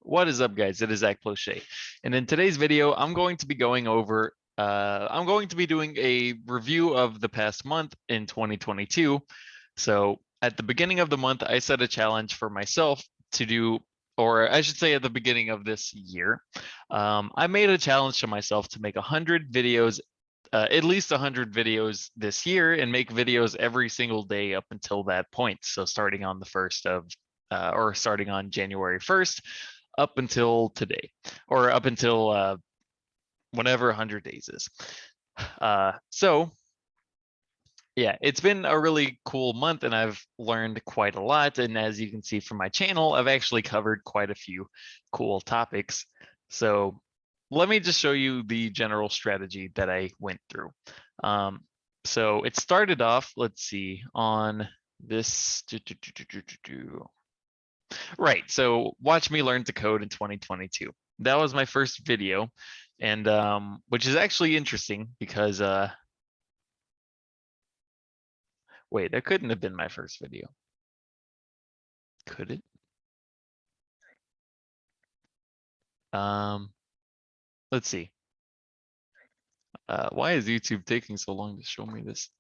What is up, guys? It is Zach Plochet, and in today's video, I'm going to be going over. I'm going to be doing a review of the past month in 2022. So at the beginning of the month, I set a challenge for myself to do, or I should say, at the beginning of this year, I made a challenge to myself to make 100 videos. At least 100 videos this year and make videos every single day up until that point. So starting on the first of or starting on January 1st up until today, or up until whenever 100 days is. So yeah, it's been a really cool month and I've learned quite a lot. And as you can see from my channel, I've actually covered quite a few cool topics. So let me just show you the general strategy that I went through. So it started off, let's see, on this. Right. So watch me learn to code in 2022. That was my first video, and which is actually interesting because wait, that couldn't have been my first video. Could it? Let's see. Why is YouTube taking so long to show me this?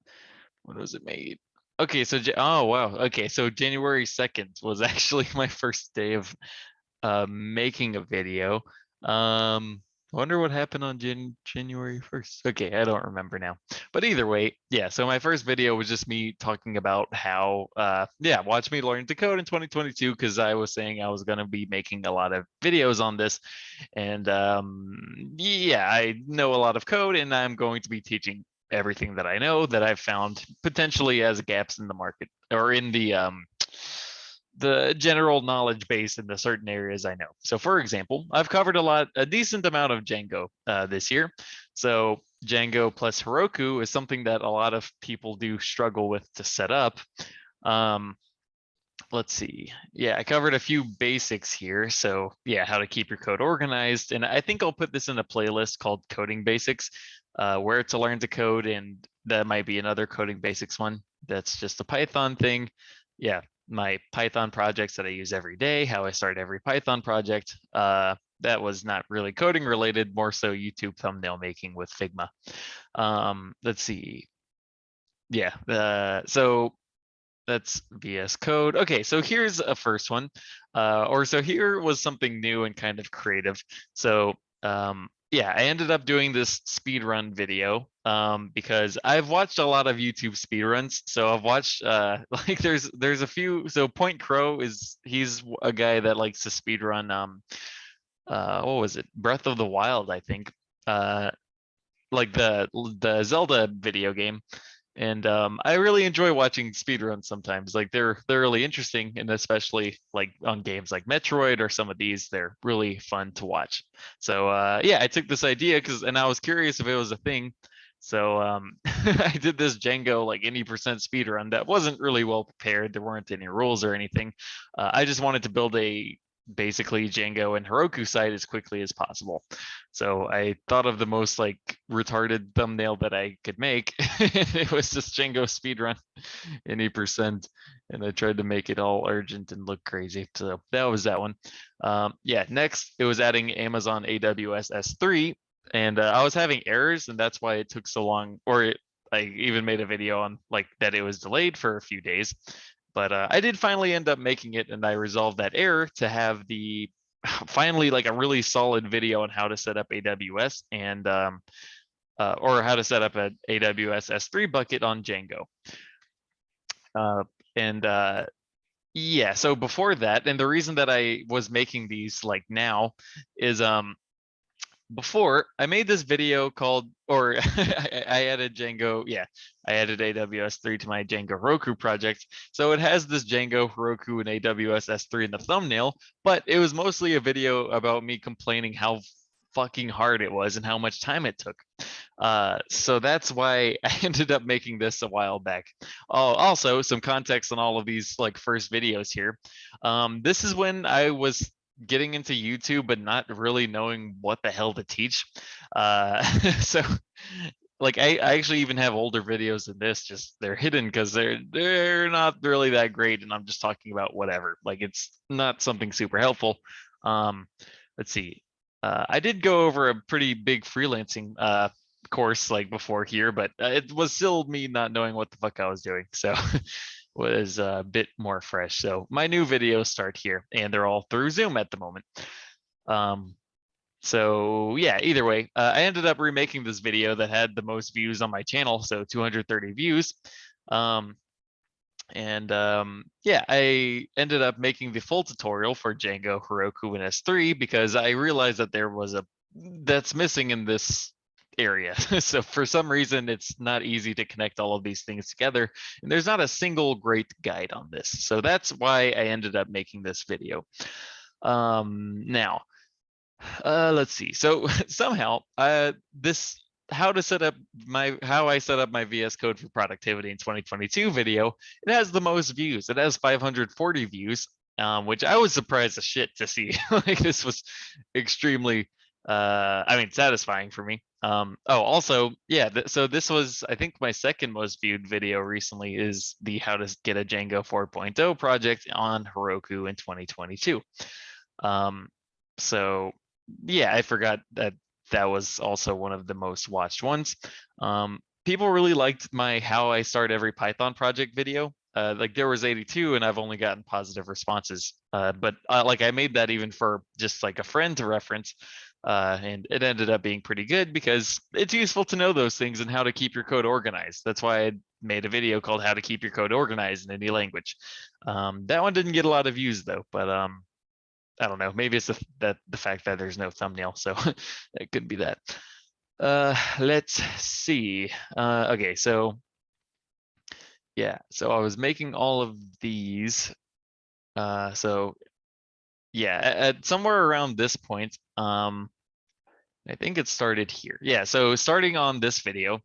When was it made? Okay, so oh wow. Okay, so January 2nd was actually my first day of making a video. I wonder what happened on January 1st. Okay, I don't remember now. But either way, yeah, so my first video was just me talking about how yeah, watch me learn to code in 2022 because I was saying I was going to be making a lot of videos on this. And yeah, I know a lot of code and I'm going to be teaching everything that I know that I've found potentially as gaps in the market or in the general knowledge base in the certain areas I know. So for example, I've covered a decent amount of Django this year. So Django plus Heroku is something that a lot of people do struggle with to set up. Let's see. Yeah, I covered a few basics here. So yeah, how to keep your code organized. And I think I'll put this in a playlist called Coding Basics, where to learn to code. And that might be another Coding Basics one. That's just a Python thing. Yeah, my Python projects that I use every day, how I start every Python project. That was not really coding related, more so YouTube thumbnail making with Figma. Let's see. Yeah, so that's VS Code. Okay, so here's a first one. So here was something new and kind of creative. So yeah, I ended up doing this speed run video because I've watched a lot of YouTube speed runs. So I've watched like there's a few. So Point Crow he's a guy that likes to speed run what was it? Breath of the Wild, I think. Like the Zelda video game. And I really enjoy watching speedruns sometimes. Like they're really interesting, and especially like on games like Metroid or some of these, they're really fun to watch. So yeah, I took this idea and I was curious if it was a thing. So I did this Django like any percent speedrun that wasn't really well prepared. There weren't any rules or anything. I just wanted to build a basically Django and Heroku site as quickly as possible. So I thought of the most like retarded thumbnail that I could make. It was just Django speedrun any percent. And I tried to make it all urgent and look crazy. So that was that one. Yeah, next it was adding Amazon AWS S3. And I was having errors and that's why it took so long, I even made a video on like that it was delayed for a few days. But I did finally end up making it and I resolved that error to have the finally like a really solid video on how to set up AWS and or how to set up an AWS S3 bucket on Django. And yeah, so before that, and the reason that I was making these like now is before I made this video called, or I added Django, yeah, I added AWS 3 to my Django Heroku project. So it has this Django Heroku and AWS S3 in the thumbnail, but it was mostly a video about me complaining how fucking hard it was and how much time it took. So that's why I ended up making this a while back. Oh, also some context on all of these like first videos here. This is when I was getting into YouTube but not really knowing what the hell to teach. So like I actually even have older videos than this, just they're hidden because they're not really that great and I'm just talking about whatever. Like it's not something super helpful. Let's see. I did go over a pretty big freelancing course like before here, but it was still me not knowing what the fuck I was doing. So was a bit more fresh. So my new videos start here, and they're all through Zoom at the moment. So yeah, either way, I ended up remaking this video that had the most views on my channel, so 230 views. Yeah, I ended up making the full tutorial for Django, Heroku, and S3 because I realized that there was a that's missing in this area. So for some reason, it's not easy to connect all of these things together, and there's not a single great guide on this. So that's why I ended up making this video. Now, let's see. So somehow, this how I set up my VS Code for productivity in 2022 video, it has the most views. It has 540 views, which I was surprised as shit to see. Like this was extremely, satisfying for me. Also, yeah. So this was, I think, my second most viewed video recently is the how to get a Django 4.0 project on Heroku in 2022. So yeah, I forgot that that was also one of the most watched ones. People really liked my how I start every Python project video. Like there was 82 and I've only gotten positive responses. But like I made that even for just like a friend to reference. And it ended up being pretty good because it's useful to know those things and how to keep your code organized. That's why I made a video called how to keep your code organized in any language. That one didn't get a lot of views though, but I don't know. Maybe it's the fact that there's no thumbnail, so it could be that. Let's see. Okay, so yeah, so I was making all of these. So yeah, at somewhere around this point, I think it started here. Yeah, so starting on this video,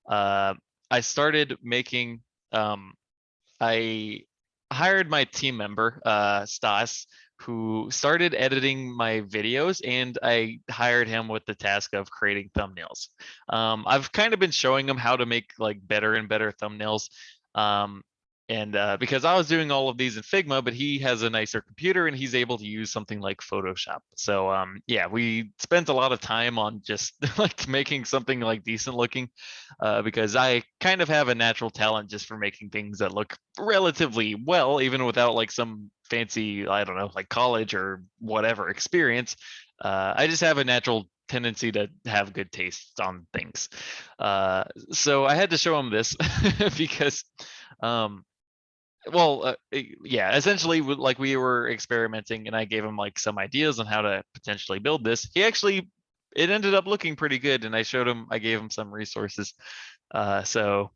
I started making. I hired my team member, Stas, who started editing my videos, and I hired him with the task of creating thumbnails. I've kind of been showing him how to make like better and better thumbnails. Because I was doing all of these in Figma, but he has a nicer computer and he's able to use something like Photoshop. So yeah, we spent a lot of time on just like making something like decent looking, because I kind of have a natural talent just for making things that look relatively well, even without like some fancy, I don't know, like college or whatever experience. I just have a natural tendency to have good taste on things. So I had to show him this because yeah, essentially like we were experimenting and I gave him like some ideas on how to potentially build this. It ended up looking pretty good and I gave him some resources. So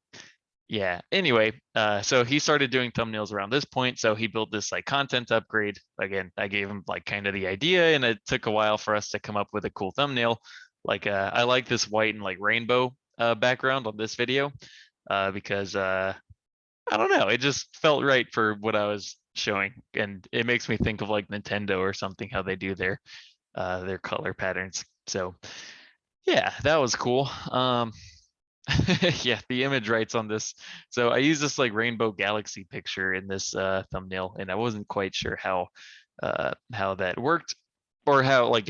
yeah, anyway, so he started doing thumbnails around this point. So he built this like content upgrade. Again, I gave him like kind of the idea and it took a while for us to come up with a cool thumbnail. Like I like this white and like rainbow background on this video because I don't know. It just felt right for what I was showing, and it makes me think of like Nintendo or something, how they do their color patterns. So yeah, that was cool. Yeah, the image rights on this. So I used this like rainbow galaxy picture in this thumbnail, and I wasn't quite sure how that worked or how like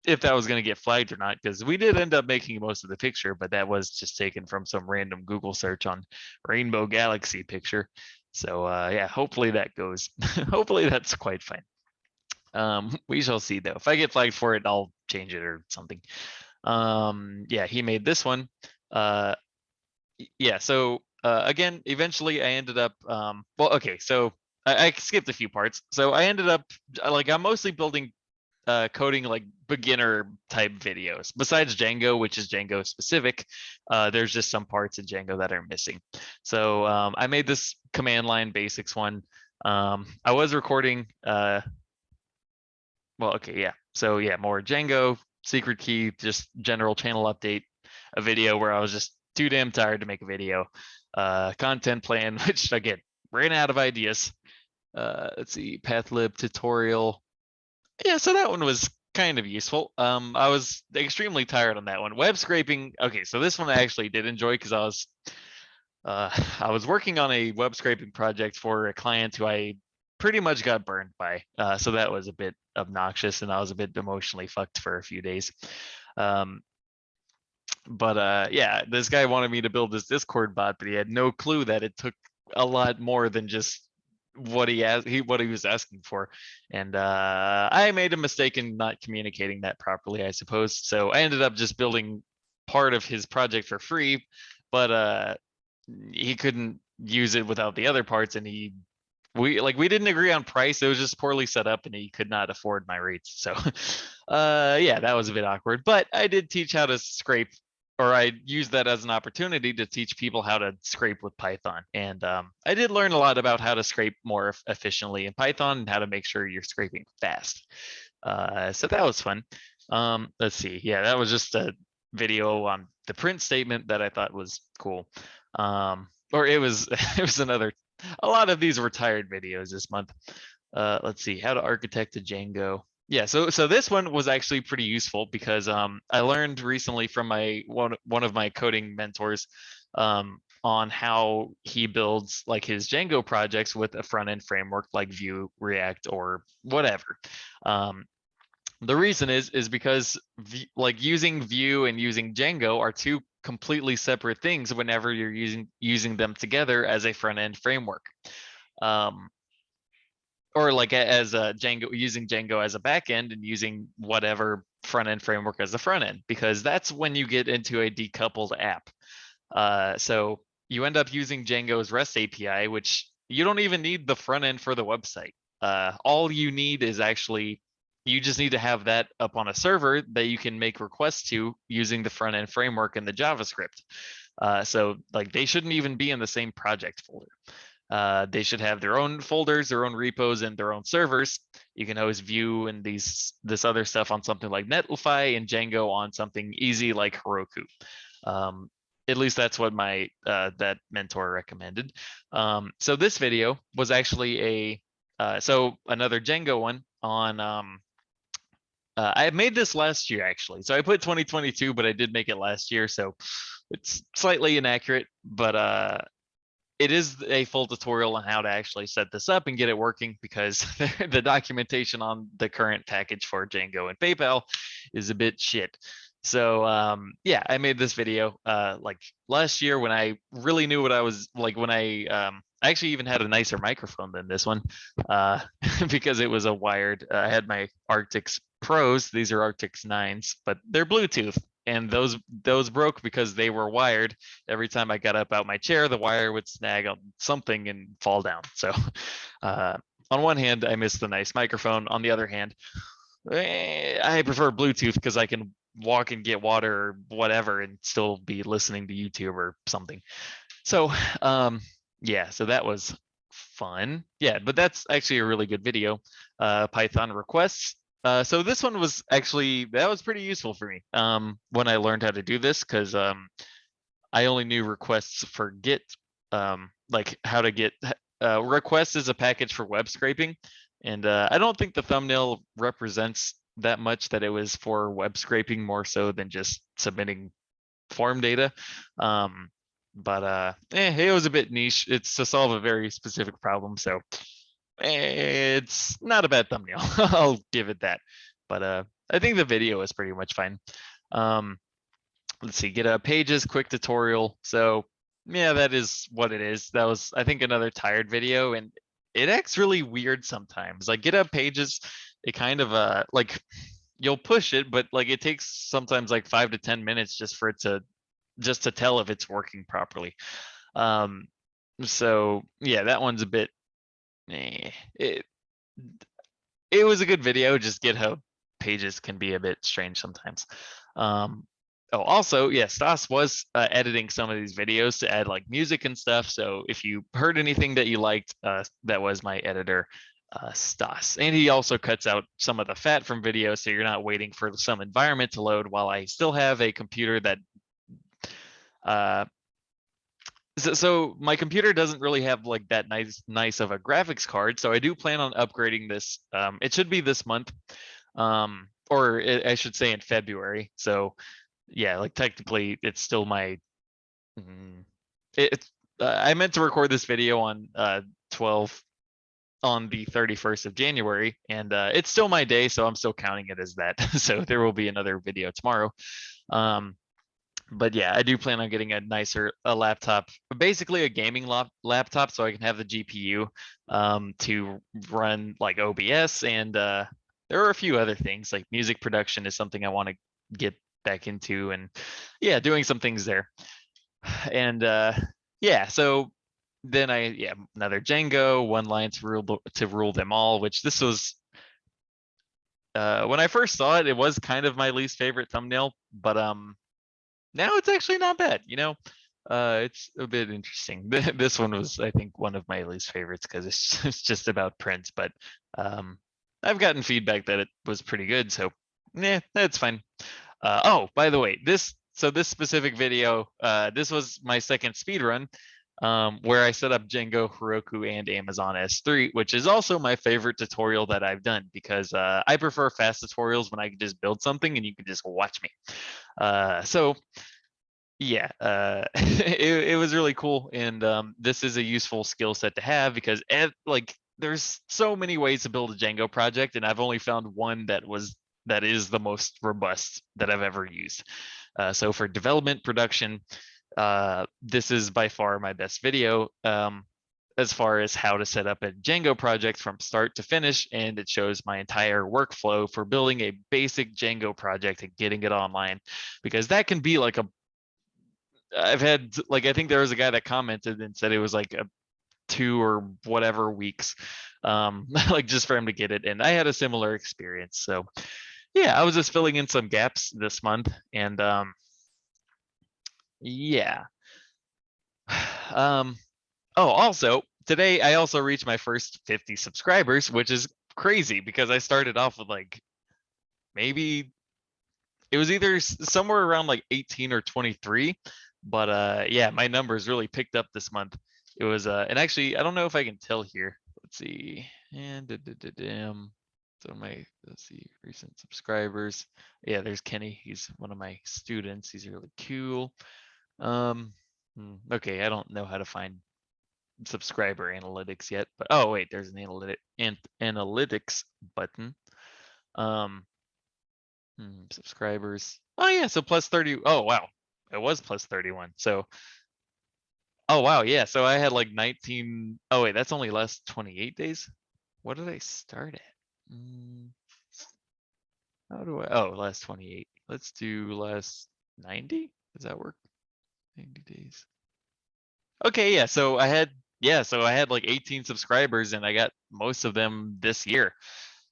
if that was going to get flagged or not, because we did end up making most of the picture, but that was just taken from some random Google search on rainbow galaxy picture. So yeah, hopefully that goes. Hopefully that's quite fine. We shall see though. If I get flagged for it, I'll change it or something. Yeah, he made this one. Yeah, so again, eventually I ended up okay, so I skipped a few parts. So I ended up like I'm mostly building coding like beginner type videos. Besides Django, which is Django specific, there's just some parts in Django that are missing. So I made this command line basics one. I was recording, okay, yeah. So yeah, more Django, secret key, just general channel update, a video where I was just too damn tired to make a video. Content plan, which again, ran out of ideas. Let's see, pathlib tutorial. Yeah, so that one was kind of useful. I was extremely tired on that one. Web scraping. Okay, so this one I actually did enjoy because I was working on a web scraping project for a client who I pretty much got burned by. So that was a bit obnoxious, and I was a bit emotionally fucked for a few days. Um, but yeah, this guy wanted me to build this Discord bot, but he had no clue that it took a lot more than just what what he was asking for. And I made a mistake in not communicating that properly, I suppose. So I ended up just building part of his project for free, but he couldn't use it without the other parts, and we didn't agree on price. It was just poorly set up, and he could not afford my rates. So yeah, that was a bit awkward. But I did teach how to scrape, or I used that as an opportunity to teach people how to scrape with Python. And I did learn a lot about how to scrape more efficiently in Python and how to make sure you're scraping fast. So that was fun. Let's see. Yeah, that was just a video on the print statement that I thought was cool. Or it was it was another. A lot of these were tired videos this month. Let's see. How to architect a Django. Yeah, so this one was actually pretty useful because I learned recently from my one of my coding mentors on how he builds like his Django projects with a front end framework like Vue, React, or whatever. The reason is because like using Vue and using Django are two completely separate things whenever you're using them together as a front end framework. Um, or like as a Django, using Django as a backend and using whatever front end framework as a front end, because that's when you get into a decoupled app. So you end up using Django's REST API, which you don't even need the front end for the website. All you need is actually, you just need to have that up on a server that you can make requests to using the front end framework and the JavaScript. So like they shouldn't even be in the same project folder. They should have their own folders, their own repos, and their own servers. You can always view and this other stuff on something like Netlify, and Django on something easy like Heroku. At least that's what my that mentor recommended. So this video was actually so another Django one on. I made this last year actually, so I put 2022, but I did make it last year, so it's slightly inaccurate, but it is a full tutorial on how to actually set this up and get it working, because the documentation on the current package for Django and PayPal is a bit shit. So yeah, I made this video like last year when I really knew what I was like, when I actually even had a nicer microphone than this one because it was a wired. I had my Arctics Pros. These are Arctics 9s, but they're Bluetooth, and those broke because they were wired. Every time I got up out my chair, the wire would snag on something and fall down. So on one hand, I miss the nice microphone. On the other hand, I prefer Bluetooth because I can walk and get water or whatever and still be listening to YouTube or something. So yeah, so that was fun. Yeah, but that's actually a really good video. Python requests. So this one was actually, that was pretty useful for me when I learned how to do this, because I only knew requests for Git, like how to get requests is a package for web scraping. And I don't think the thumbnail represents that much that it was for web scraping more so than just submitting form data. But it was a bit niche. It's to solve a very specific problem. So it's not a bad thumbnail. I'll give it that. But I think the video is pretty much fine. Let's see, get a pages quick tutorial. So yeah, that is what it is. That was, I think, another tired video, and it acts really weird sometimes. Like GitHub Pages, it kind of like you'll push it, but like it takes sometimes like 5 to 10 minutes just for it to tell if it's working properly. So yeah, that one's a bit it was a good video. Just GitHub Pages can be a bit strange sometimes. Oh, also, yeah, Stas was editing some of these videos to add like music and stuff. So if you heard anything that you liked, that was my editor, Stas. And he also cuts out some of the fat from videos, so you're not waiting for some environment to load while I still have a computer that so my computer doesn't really have like that nice of a graphics card. So I do plan on upgrading this. It should be this month, or I should say in February. So yeah, like technically it's still my it's I meant to record this video on 12 on the 31st of January, and it's still my day, so I'm still counting it as that. So there will be another video tomorrow. But yeah, I do plan on getting a laptop, basically a gaming laptop, so I can have the GPU to run like OBS, and there are a few other things like music production is something I want to get back into, and yeah, doing some things there. And yeah, so then another Django, one line to rule them all, which this was when I first saw it, it was kind of my least favorite thumbnail, but now it's actually not bad, you know. It's a bit interesting. This one was, I think, one of my least favorites because it's just about Prince, but I've gotten feedback that it was pretty good, so yeah, that's fine. Oh, by the way, this specific video, this was my second speed run, where I set up Django, Heroku, and Amazon S3, which is also my favorite tutorial that I've done because I prefer fast tutorials when I can just build something and you can just watch me. So yeah, it was really cool, and this is a useful skill set to have because like there's so many ways to build a Django project, and I've only found one that is the most robust that I've ever used. So for development production, this is by far my best video as far as how to set up a Django project from start to finish, and it shows my entire workflow for building a basic Django project and getting it online, because that can be like I've had, like, I think there was a guy that commented and said it was like a 2 or whatever weeks, like just for him to get it. And I had a similar experience. So yeah, I was just filling in some gaps this month, and yeah. Oh, also today I also reached my first 50 subscribers, which is crazy because I started off with like maybe it was either somewhere around like 18 or 23, but yeah, my numbers really picked up this month. It was and actually I don't know if I can tell here. Let's see. And so let's see, recent subscribers. Yeah, there's Kenny. He's one of my students. He's really cool. Okay, I don't know how to find subscriber analytics yet, but oh wait, there's an analytics button. Subscribers. Oh yeah, so plus 30. Oh wow, it was plus 31. So oh wow, yeah. So I had like 19. Oh wait, that's only last 28 days. What did I start at? How do I? Oh, last 28. Let's do last 90. Does that work? 90 days. Okay, yeah. So I had like 18 subscribers, and I got most of them this year.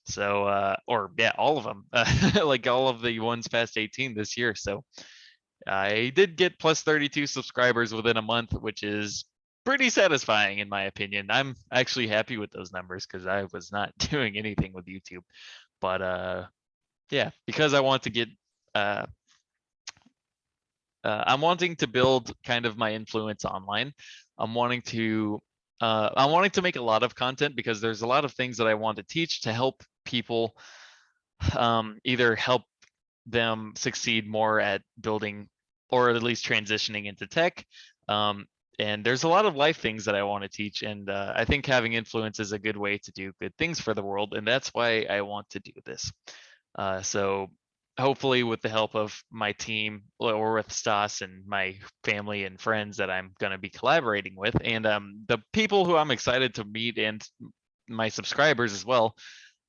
So or yeah, all of them, like all of the ones past 18 this year. So I did get plus 32 subscribers within a month, which is pretty satisfying in my opinion. I'm actually happy with those numbers because I was not doing anything with YouTube. But yeah, because I want to get I'm wanting to build kind of my influence online. I'm wanting to make a lot of content because there's a lot of things that I want to teach to help people either help them succeed more at building or at least transitioning into tech. And there's a lot of life things that I want to teach, and I think having influence is a good way to do good things for the world, and that's why I want to do this. So hopefully with the help of my team or with Stas and my family and friends that I'm going to be collaborating with, and the people who I'm excited to meet and my subscribers as well.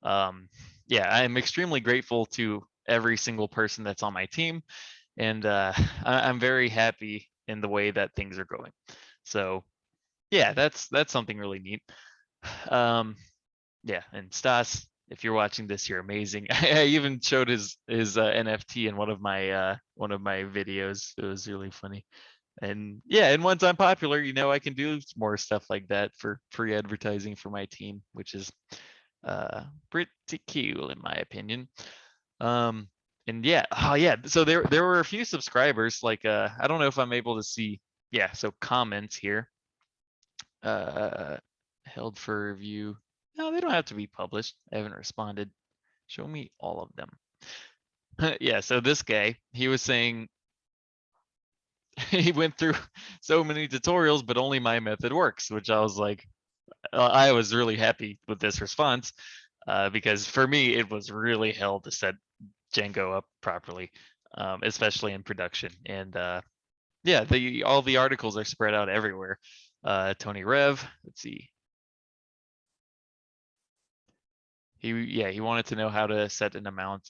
Yeah, I'm extremely grateful to every single person that's on my team, and I'm very happy in the way that things are going. So yeah, that's something really neat. Yeah, and Stas, if you're watching this, you're amazing. I even showed his NFT in one of my videos. It was really funny. And yeah, and once I'm popular, you know, I can do more stuff like that for free advertising for my team, which is pretty cool in my opinion. And yeah, oh yeah, so there were a few subscribers, like I don't know if I'm able to see, yeah, so comments here. Held for review. No, they don't have to be published. I haven't responded. Show me all of them. Yeah, so this guy, he was saying he went through so many tutorials, but only my method works, which I was like, I was really happy with this response because for me, it was really hell to set Django up properly, especially in production. And yeah, all the articles are spread out everywhere. Tony Rev, let's see. He wanted to know how to set an amount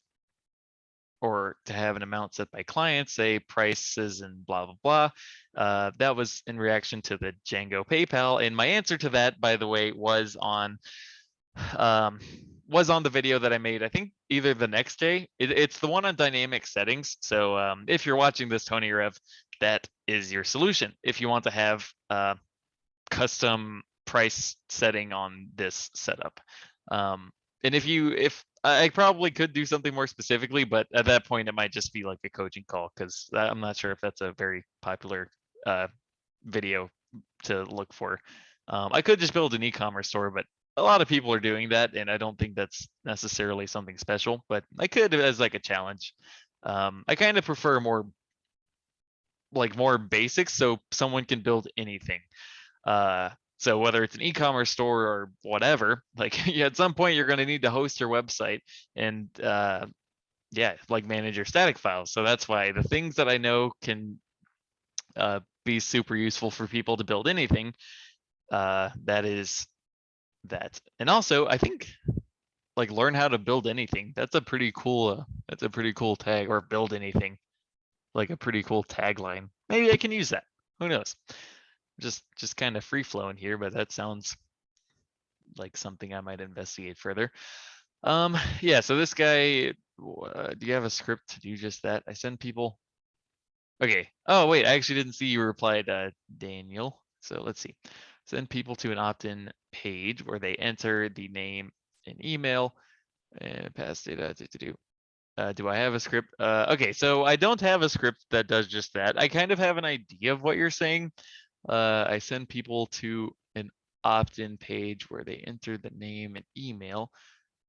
or to have an amount set by clients, say prices and blah, blah, blah. That was in reaction to the Django PayPal. And my answer to that, by the way, um, was on the video that I made, I think either the next day. It's the one on dynamic settings. So if you're watching this, Tony Rev, that is your solution. If you want to have custom price setting on this setup. And if I probably could do something more specifically, but at that point it might just be like a coaching call because I'm not sure if that's a very popular video to look for. I could just build an e-commerce store, but a lot of people are doing that, and I don't think that's necessarily something special. But I could as like a challenge. I kind of prefer more basics, so someone can build anything. So whether it's an e-commerce store or whatever, like at some point you're going to need to host your website and yeah, like manage your static files. So that's why the things that I know can be super useful for people to build anything. That is that. And also, I think like learn how to build anything. That's a pretty cool. That's a pretty cool tag, or build anything. Like a pretty cool tagline. Maybe I can use that. Who knows? Just kind of free flowing here, but that sounds like something I might investigate further. Yeah. So this guy, do you have a script to do just that? I send people. Okay. Oh wait, I actually didn't see you replied, Daniel. So let's see. Send people to an opt-in page where they enter the name and email and pass data to do. Do I have a script? Okay, so I don't have a script that does just that. I kind of have an idea of what you're saying. I send people to an opt-in page where they enter the name and email,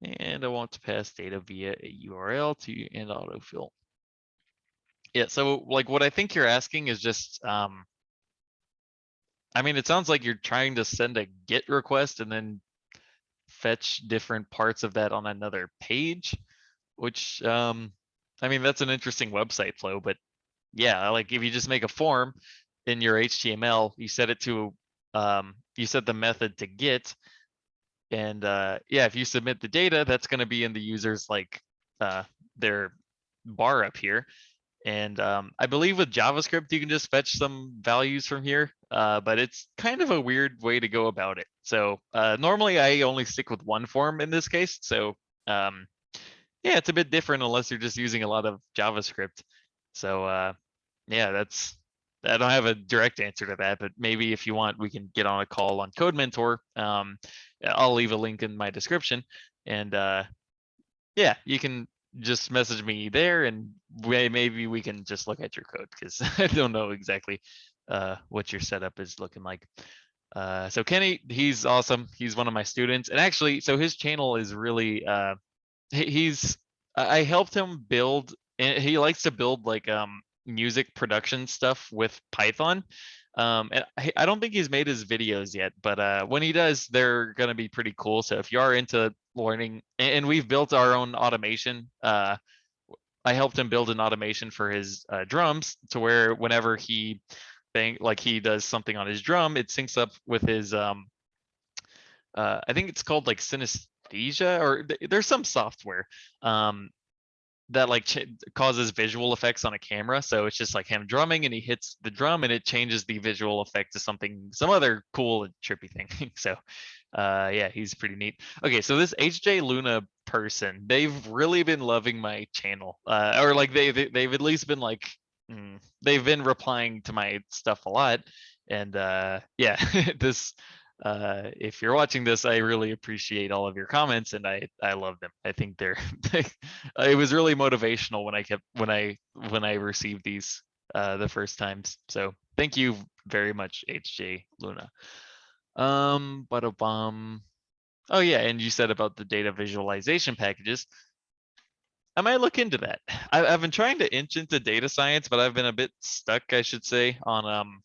and I want to pass data via a URL to and autofill. Yeah, so like what I think you're asking is just, I mean, it sounds like you're trying to send a GET request and then fetch different parts of that on another page, which, I mean, that's an interesting website flow, but yeah, like if you just make a form in your HTML, you set it to, you set the method to GET, and yeah, if you submit the data, that's going to be in the user's like their bar up here. And I believe with JavaScript, you can just fetch some values from here, but it's kind of a weird way to go about it. So normally I only stick with one form in this case. So yeah, it's a bit different unless you're just using a lot of JavaScript. So yeah, I don't have a direct answer to that, but maybe if you want, we can get on a call on Code Mentor. I'll leave a link in my description, and yeah, you can just message me there, and maybe we can just look at your code because I don't know exactly what your setup is looking like. So Kenny, he's awesome. He's one of my students, and actually, so his channel is really he's I helped him build, and he likes to build like music production stuff with Python. And I don't think he's made his videos yet, but when he does, they're gonna be pretty cool. So if you are into learning, and we've built our own automation. I helped him build an automation for his drums to where whenever he like he does something on his drum, it syncs up with his I think it's called like synesthesia, or there's some software that like causes visual effects on a camera. So it's just like him drumming, and he hits the drum, and it changes the visual effect to some other cool and trippy thing. So yeah, he's pretty neat. Okay, so this HJ Luna person, they've really been loving my channel, or like they've at least been like, they've been replying to my stuff a lot. And yeah, this if you're watching this, I really appreciate all of your comments, and I love them. I think they're it was really motivational when I received these the first times. So thank you very much, HJ Luna. Oh yeah, and you said about the data visualization packages. I might look into that. I've been trying to inch into data science, but I've been a bit stuck, I should say, on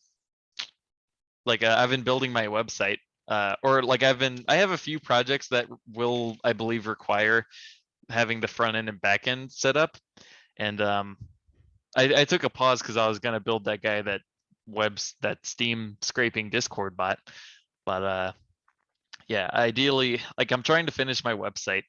like I've been building my website, or like I have a few projects that will, I believe, require having the front end and back end set up. And I took a pause because I was gonna build that guy that Steam scraping Discord bot. But yeah, ideally, like I'm trying to finish my website,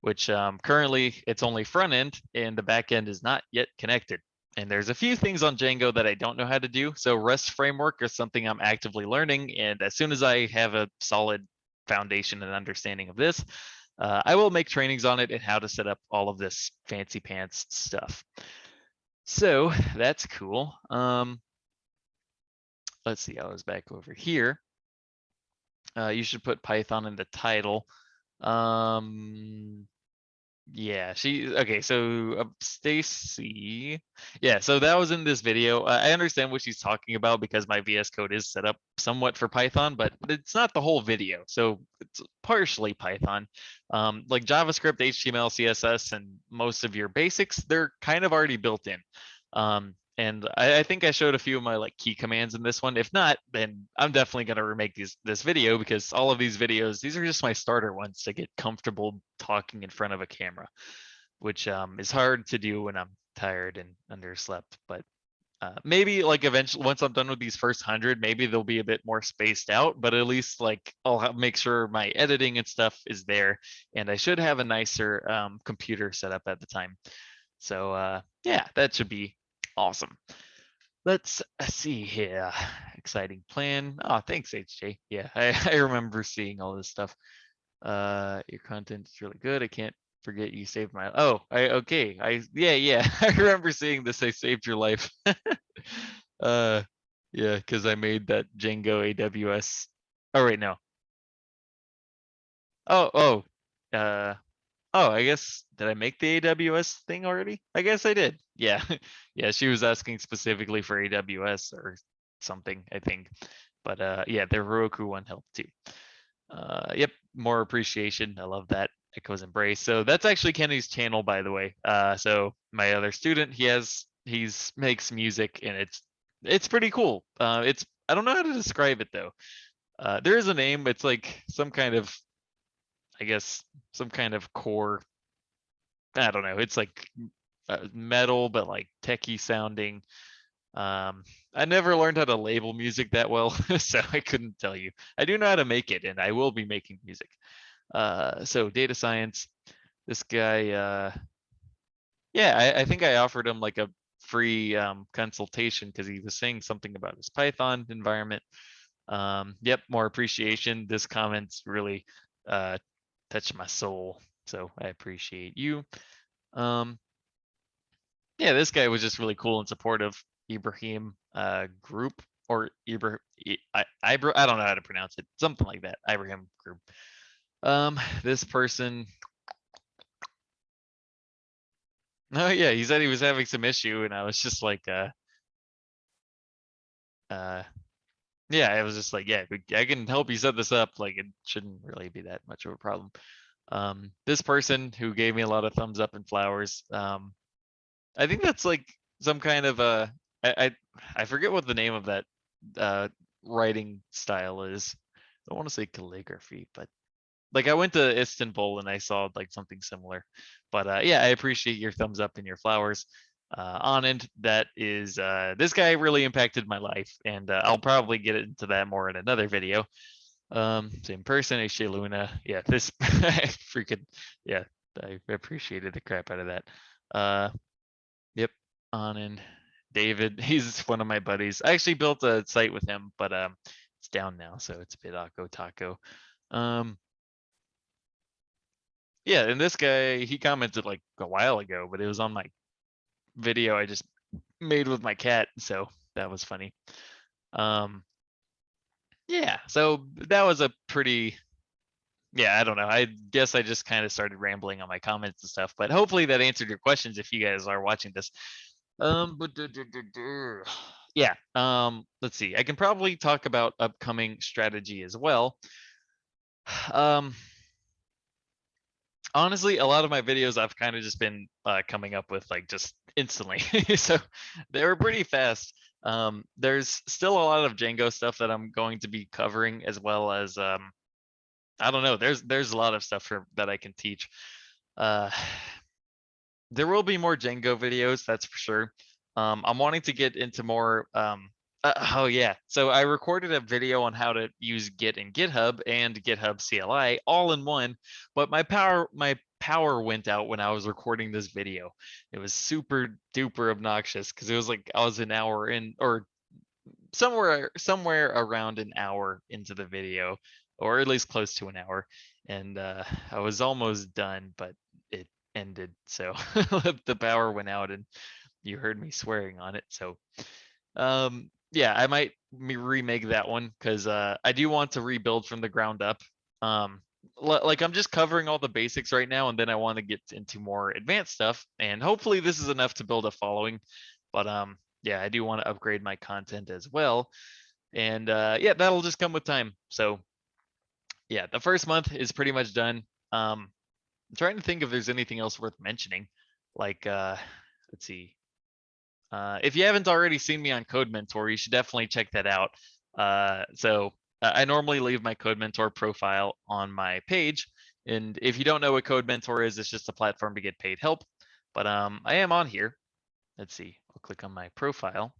which currently it's only front end and the back end is not yet connected. And there's a few things on Django that I don't know how to do. So REST framework is something I'm actively learning. And as soon as I have a solid foundation and understanding of this, I will make trainings on it and how to set up all of this fancy pants stuff. So that's cool. Let's see, I was back over here. You should put Python in the title. Yeah, okay, so Stacy. Yeah, so that was in this video. I understand what she's talking about because my VS Code is set up somewhat for Python, but it's not the whole video. So it's partially Python. Like JavaScript, HTML, CSS, and most of your basics, they're kind of already built in. And I think I showed a few of my like key commands in this one. If not, then I'm definitely gonna remake this video because all of these videos, these are just my starter ones to get comfortable talking in front of a camera, which is hard to do when I'm tired and underslept. But maybe like eventually, once I'm done with these first 100, maybe they'll be a bit more spaced out. But at least like I'll make sure my editing and stuff is there, and I should have a nicer computer set up at the time. So yeah, that should be awesome. Let's see here. Exciting plan. Oh, thanks, HJ. Yeah, I remember seeing all this stuff. Your content is really good. I can't forget you saved my. Oh, okay. Yeah. I remember seeing this. I saved your life. uh, yeah, because I made that Django AWS. Oh wait, no. Oh. Uh, Oh, I guess, did I make the AWS thing already? I guess I did. Yeah. Yeah, she was asking specifically for AWS or something, I think. But yeah, the Heroku one helped too. Yep, more appreciation. I love that. Echoes Embrace. So that's actually Kenny's channel, by the way. So my other student, he's makes music and it's pretty cool. It's I don't know how to describe it though. There is a name. It's like some kind of, I guess, some kind of core. I don't know. It's like metal, but like techie sounding. I never learned how to label music that well, so I couldn't tell you. I do know how to make it, and I will be making music. So data science. This guy, yeah, I think I offered him like a free consultation because he was saying something about his Python environment. Yep, more appreciation. This comment's really touched my soul, so I appreciate you. Yeah, this guy was just really cool and supportive. Ibrahim group or I don't know how to pronounce it. Something like that. Ibrahim group. This person. Oh yeah, he said he was having some issue, and I was just like, yeah, I was just like, yeah, I can help you set this up. Like, it shouldn't really be that much of a problem. This person who gave me a lot of thumbs up and flowers. I think that's like some kind of I forget what the name of that writing style is. I don't want to say calligraphy, but like I went to Istanbul and I saw like something similar. But yeah, I appreciate your thumbs up and your flowers. Anand, that is this guy really impacted my life, and I'll probably get into that more in another video. Same person, H. Luna. Yeah, this freaking yeah, I appreciated the crap out of that. Yep, Anand. David, he's one of my buddies. I actually built a site with him, but it's down now, so it's a bit taco. Yeah, and this guy, he commented like a while ago, but it was on my video I just made with my cat, so that was funny. Yeah, so that was a pretty, yeah, I don't know. I guess I just kind of started rambling on my comments and stuff, but hopefully that answered your questions if you guys are watching this. But yeah, let's see. I can probably talk about upcoming strategy as well. Honestly, a lot of my videos I've kind of just been coming up with like just instantly, so they were pretty fast. There's still a lot of Django stuff that I'm going to be covering, as well as I don't know. There's a lot of stuff that I can teach. Uh, there will be more Django videos, that's for sure. I'm wanting to get into more. Oh yeah, so I recorded a video on how to use Git in GitHub and GitHub CLI all in one, but my power went out when I was recording this video. It was super duper obnoxious because it was like I was an hour in, or somewhere around an hour into the video, or at least close to an hour, and I was almost done, but it ended. So the power went out, and you heard me swearing on it. So yeah, I might remake that one because I do want to rebuild from the ground up. Um, like I'm just covering all the basics right now, and then I want to get into more advanced stuff, and hopefully this is enough to build a following. But yeah, I do want to upgrade my content as well, and yeah, that'll just come with time. So yeah, the first month is pretty much done. I'm trying to think if there's anything else worth mentioning. Like let's see. If you haven't already seen me on Code Mentor, you should definitely check that out. So I normally leave my Code Mentor profile on my page. And if you don't know what Code Mentor is, it's just a platform to get paid help. But I am on here. Let's see. I'll click on my profile.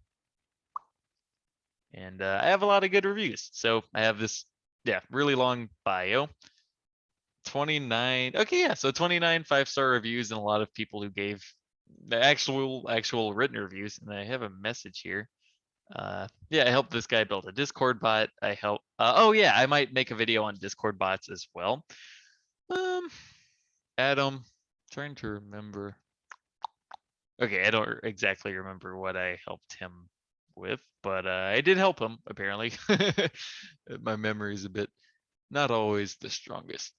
And I have a lot of good reviews. So I have this, yeah, really long bio. 29. Okay, yeah. So 29 5-star reviews and a lot of people who gave the actual written reviews. And I have a message here. Yeah, I helped this guy build a Discord bot. I help. Oh yeah, I might make a video on Discord bots as well. Um, Adam, trying to remember. Okay, I don't exactly remember what I helped him with, but I did help him apparently. My memory is a bit not always the strongest.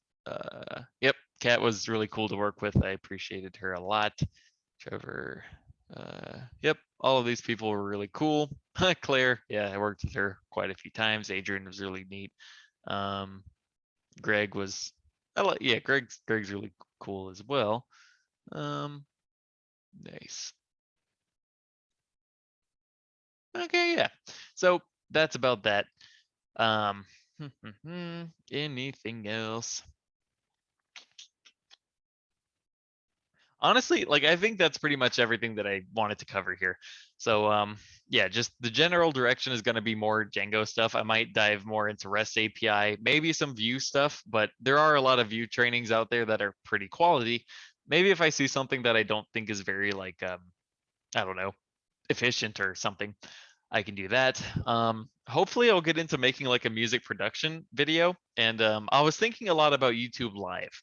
Yep, Kat was really cool to work with. I appreciated her a lot. Trevor, yep, all of these people were really cool. Claire, yeah, I worked with her quite a few times. Adrian was really neat. Um, Greg was, yeah, Greg's really cool as well. Nice. Okay, yeah. So that's about that. Um, anything else? Honestly, like I think that's pretty much everything that I wanted to cover here. So yeah, just the general direction is going to be more Django stuff. I might dive more into REST API, maybe some Vue stuff, but there are a lot of Vue trainings out there that are pretty quality. Maybe if I see something that I don't think is very like I don't know, efficient or something, I can do that. Hopefully I'll get into making like a music production video, and I was thinking a lot about YouTube Live.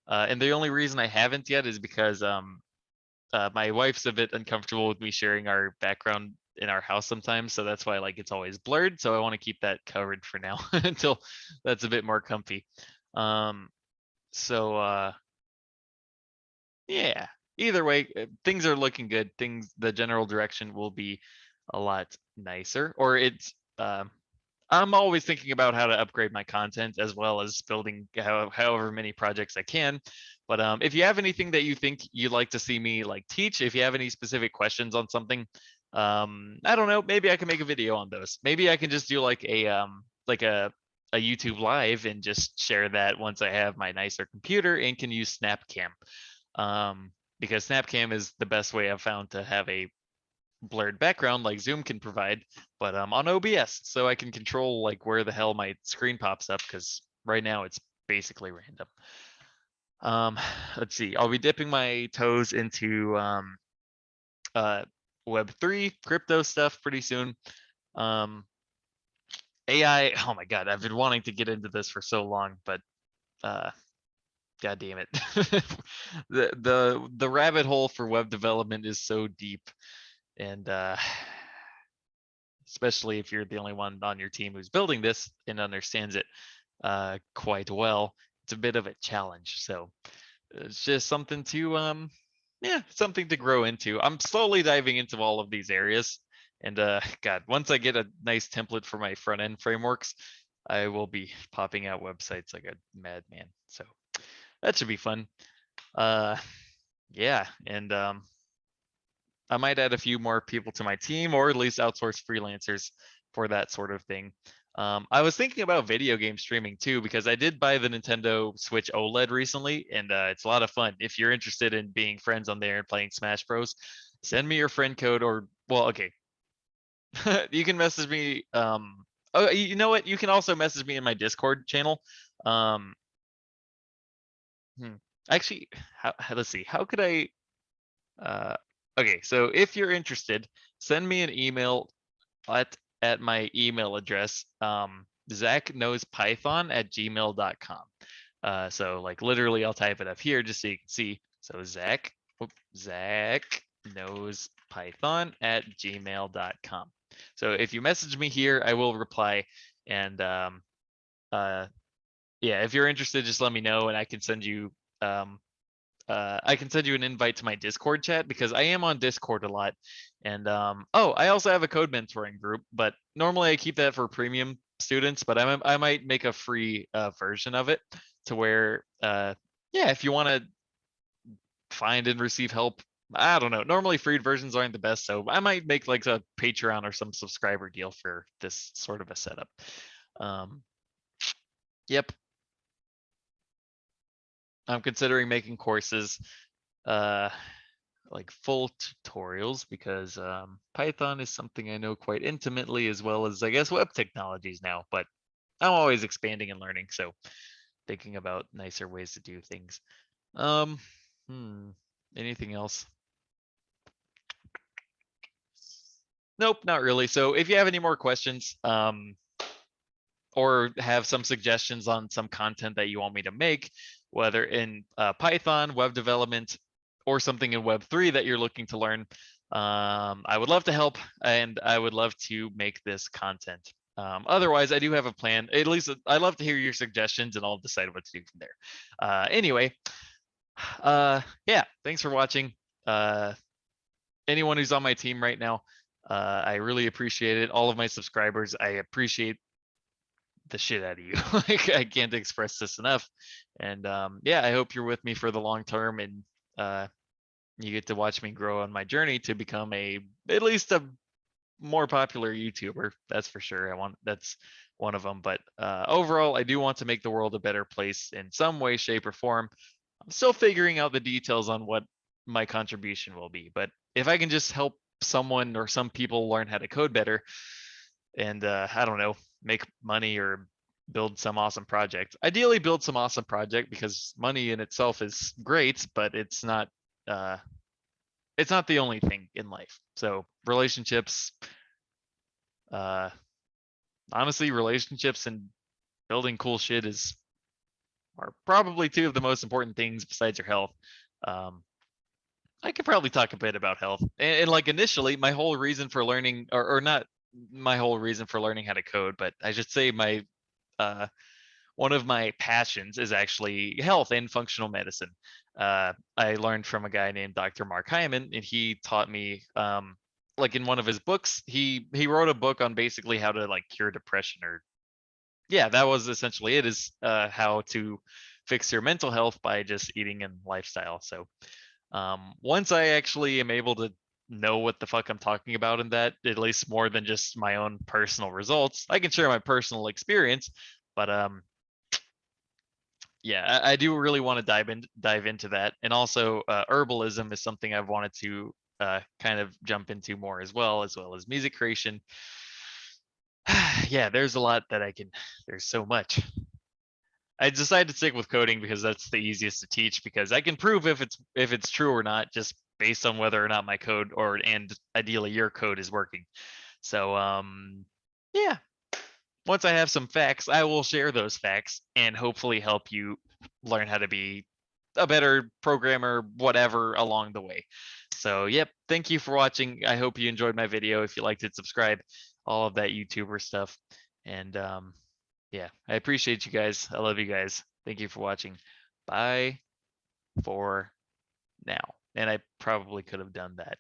And the only reason I haven't yet is because my wife's a bit uncomfortable with me sharing our background in our house sometimes, so that's why like it's always blurred. So I want to keep that covered for now until that's a bit more comfy. Um, so yeah, either way, things are looking good. The general direction will be a lot nicer, or it's I'm always thinking about how to upgrade my content as well as building however many projects I can. But if you have anything that you think you'd like to see me like teach, if you have any specific questions on something, I don't know, maybe I can make a video on those. Maybe I can just do like a YouTube live and just share that once I have my nicer computer and can use Snapcam. Because Snapcam is the best way I've found to have a blurred background like Zoom can provide, but on OBS, so I can control like where the hell my screen pops up, because right now it's basically random. Um, let's see. I'll be dipping my toes into uh, Web3 crypto stuff pretty soon. AI. Oh my god, I've been wanting to get into this for so long, but god damn it, the rabbit hole for web development is so deep, and especially if you're the only one on your team who's building this and understands it quite well. It's a bit of a challenge. So it's just something to yeah, something to grow into. I'm slowly diving into all of these areas. And God, once I get a nice template for my front end frameworks, I will be popping out websites like a madman. So that should be fun. Uh yeah, and I might add a few more people to my team, or at least outsource freelancers for that sort of thing. I was thinking about video game streaming too, because I did buy the Nintendo Switch OLED recently, and it's a lot of fun. If you're interested in being friends on there and playing Smash Bros, send me your friend code, or well, okay, you can message me. Oh, you know what? You can also message me in my Discord channel. Um, hmm, actually, let's see. How could I? Uh, okay, so if you're interested, send me an email at my email address, zachknowspython@gmail.com. So like literally I'll type it up here just so you can see. So Zach knows python@gmail.com. So if you message me here, I will reply. And uh, yeah, if you're interested, just let me know and um, I can send you an invite to my Discord chat, because I am on Discord a lot. And oh, I also have a code mentoring group, but normally I keep that for premium students, but I might make a free version of it to where yeah, if you want to find and receive help, I don't know. Normally free versions aren't the best, so I might make like a Patreon or some subscriber deal for this sort of a setup. Um, yep, I'm considering making courses. Uh, like full tutorials, because Python is something I know quite intimately, as well as I guess web technologies now, but I'm always expanding and learning. So thinking about nicer ways to do things. Um, hmm, anything else? Nope, not really. So if you have any more questions, or have some suggestions on some content that you want me to make, whether in Python, web development, or something in Web3 that you're looking to learn, I would love to help, and I would love to make this content. Otherwise, I do have a plan. At least I love to hear your suggestions, and I'll decide what to do from there. Anyway, yeah, thanks for watching. Uh, Anyone who's on my team right now, I really appreciate it. All of my subscribers, I appreciate the shit out of you. Like, I can't express this enough. And yeah, I hope you're with me for the long term, and uh, you get to watch me grow on my journey to become at least a more popular YouTuber. That's for sure. That's one of them. But overall, I do want to make the world a better place in some way, shape, or form. I'm still figuring out the details on what my contribution will be. But if I can just help someone or some people learn how to code better, and I don't know, make money or build some awesome project. Ideally, build some awesome project, because money in itself is great, but uh, it's not the only thing in life. So relationships, uh, honestly, relationships and building cool shit are probably two of the most important things besides your health. Um, I could probably talk a bit about health. And like initially, my whole reason for learning, or not my whole reason for learning how to code, but I should say my uh, one of my passions is actually health and functional medicine. I learned from a guy named Dr. Mark Hyman, and he taught me, like in one of his books, he wrote a book on basically how to like cure depression, or yeah, that was essentially it, is how to fix your mental health by just eating and lifestyle. So once I actually am able to know what the fuck I'm talking about in that, at least more than just my own personal results, I can share my personal experience. But yeah, I do really want to dive into that, and also herbalism is something I've wanted to kind of jump into more, as well as music creation. Yeah, there's a lot that I can. There's so much. I decided to stick with coding because that's the easiest to teach, because I can prove if it's true or not just based on whether or not my code, or and ideally your code, is working. So yeah, once I have some facts, I will share those facts and hopefully help you learn how to be a better programmer, whatever, along the way. So, yep, thank you for watching. I hope you enjoyed my video. If you liked it, subscribe, all of that YouTuber stuff. And yeah, I appreciate you guys. I love you guys. Thank you for watching. Bye for now. And I probably could have done that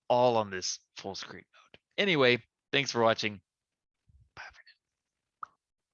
all on this full screen mode. Anyway, thanks for watching.